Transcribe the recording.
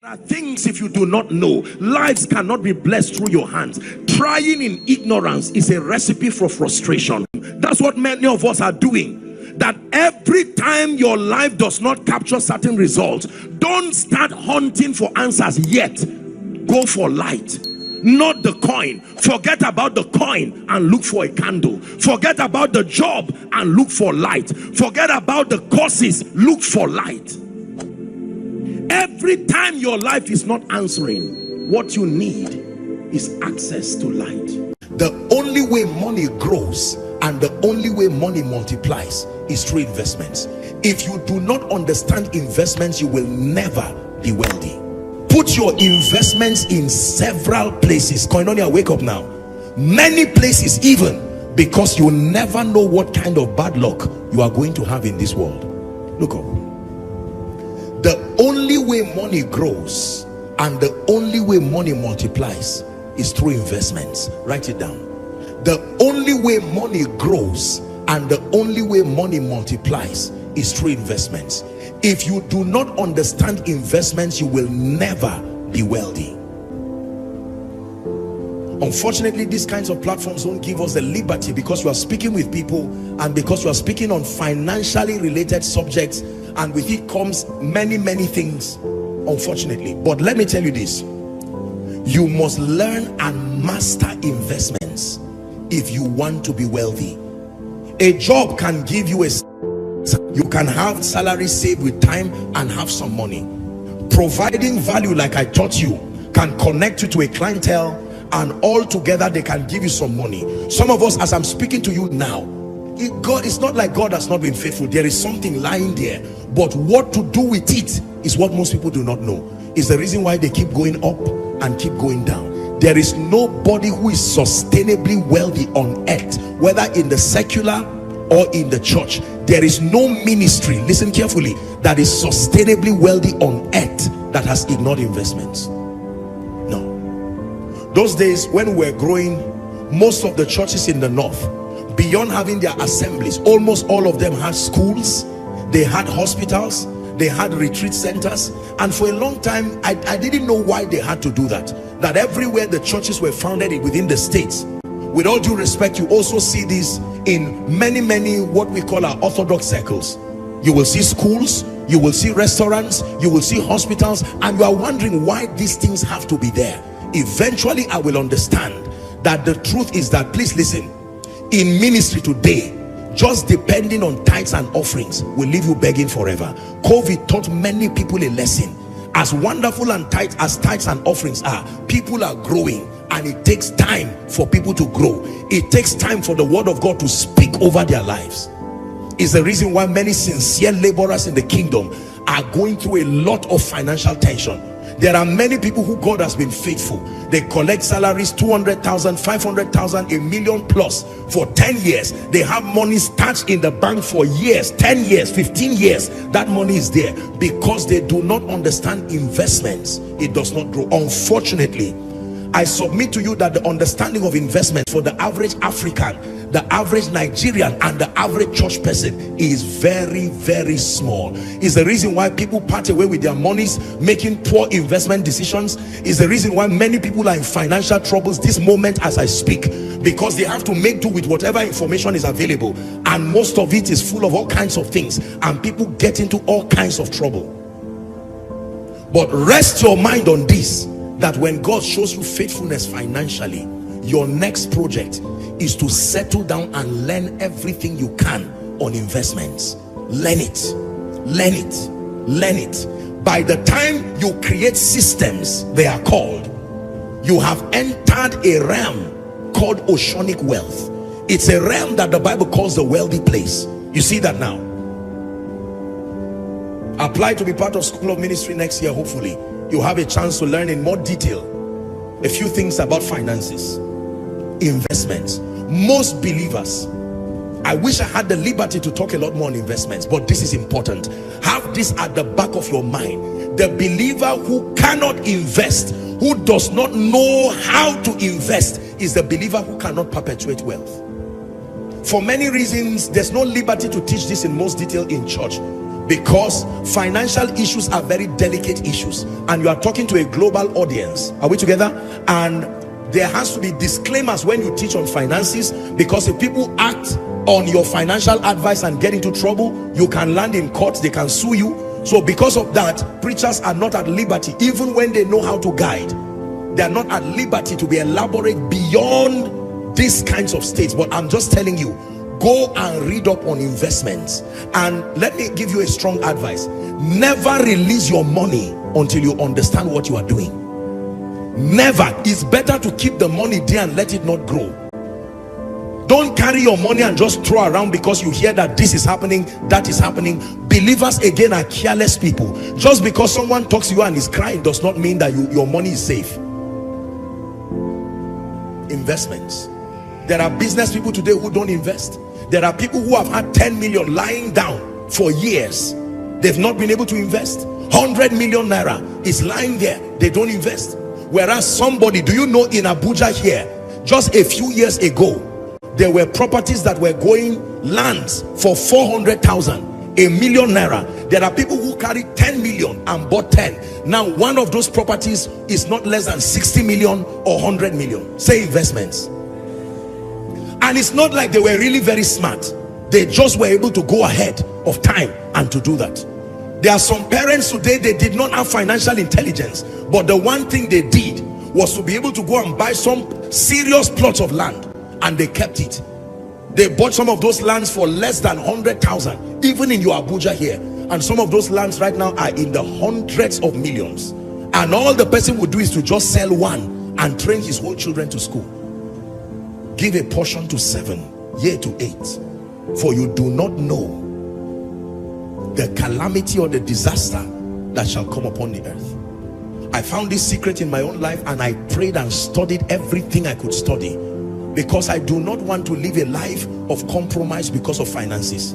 There are things, if you do not know, lives cannot be blessed through your hands. Trying in ignorance is a recipe for frustration. That's what many of us are doing. That every time your life does not capture certain results, don't start hunting for answers yet. Go for light, not the coin. Forget about the coin and look for a candle. Forget about the job and look for light. Forget about the courses, look for light. Every time your life is not answering, what you need is access to light. The only way money grows and the only way money multiplies is through investments. If you do not understand investments, you will never be wealthy. Put your investments in several places. Koinonia, wake up now. Many places even, because you never know what kind of bad luck you are going to have in this world. Look up. The only way money grows and the only way money multiplies is through investments. Write it down. The only way money grows and the only way money multiplies is through investments. If you do not understand investments, you will never be wealthy. Unfortunately, these kinds of platforms don't give us the liberty, because you are speaking with people and because you are speaking on financially related subjects, and with it comes many things, unfortunately. But let me tell you this: you must learn and master investments if you want to be wealthy. A job can give you you can have salary saved with time and have some money. Providing value, like I taught you, can connect you to a clientele, and all together they can give you some money. Some of us, as I'm speaking to you now, it's not like God has not been faithful. There is something lying there, but what to do with it is what most people do not know. Is the reason why they keep going up and keep going down. There is nobody who is sustainably wealthy on earth, whether in the secular or in the church. There is no ministry, listen carefully, that is sustainably wealthy on earth that has ignored investments. No. Those days when we were growing, most of the churches in the north, beyond having their assemblies, almost all of them had schools, they had hospitals, they had retreat centers. And for a long time, I didn't know why they had to do that. That everywhere the churches were founded within the states, with all due respect, you also see this in many what we call our orthodox circles. You will see schools, you will see restaurants, you will see hospitals, and you are wondering why these things have to be there. Eventually I will understand that the truth is that, please listen, in ministry today, just depending on tithes and offerings will leave you begging forever. COVID taught many people a lesson. As wonderful and as tithes and offerings are, people are growing, and it takes time for people to grow. It takes time for the word of God to speak over their lives. It's the reason why many sincere laborers in the kingdom are going through a lot of financial tension. There are many people who God has been faithful. They collect salaries 200,000, 500,000, $1 million plus for 10 years. They have money stashed in the bank for years, 10 years, 15 years. That money is there because they do not understand investments. It does not grow. Unfortunately, I submit to you that the understanding of investment for the average African, the average Nigerian, and the average church person is very small. Is the reason why people part away with their monies making poor investment decisions. Is the reason why many people are in financial troubles this moment as I speak, because they have to make do with whatever information is available, and most of it is full of all kinds of things, and people get into all kinds of trouble. But rest your mind on this, that when God shows you faithfulness financially, your next project is to settle down and learn everything you can on investments. Learn it. By the time you create systems, they are called, you have entered a realm called oceanic wealth. It's a realm that the Bible calls the wealthy place. You see that now. Apply to be part of School of Ministry next year. Hopefully you have a chance to learn in more detail a few things about finances, investments. Most believers, I wish I had the liberty to talk a lot more on investments, but this is important. Have this at the back of your mind. The believer who cannot invest, who does not know how to invest, is the believer who cannot perpetuate wealth. For many reasons, there's no liberty to teach this in most detail in church, because financial issues are very delicate issues, and you are talking to a global audience. Are we together? And there has to be disclaimers when you teach on finances, because if people act on your financial advice and get into trouble, you can land in court, they can sue you. So because of that, preachers are not at liberty, even when they know how to guide, they are not at liberty to be elaborate beyond these kinds of states. But I'm just telling you, go and read up on investments. And let me give you a strong advice: never release your money until you understand what you are doing. Never. It's better to keep the money there and let it not grow. Don't carry your money and just throw around because you hear that this is happening, that is happening. Believers again are careless people. Just because someone talks to you and is crying does not mean that your money is safe. Investments. There are business people today who don't invest. There are people who have had 10 million lying down for years. They've not been able to invest. 100 million naira is lying there. They don't invest. Whereas somebody, do you know, in Abuja here, just a few years ago, there were properties that were going lands for 400,000, $1 million naira. There are people who carry 10 million and bought 10. Now one of those properties is not less than 60 million or 100 million. Say investments. And it's not like they were really very smart. They just were able to go ahead of time and to do that. There are some parents today, they did not have financial intelligence, but the one thing they did was to be able to go and buy some serious plots of land, and they kept it. They bought some of those lands for less than 100,000, even in your Abuja here, and some of those lands right now are in the hundreds of millions. And all the person would do is to just sell one and train his whole children to school. Give a portion to 7, yea to 8, for you do not know the calamity or the disaster that shall come upon the earth. I found this secret in my own life, and I prayed and studied everything I could study, because I do not want to live a life of compromise because of finances.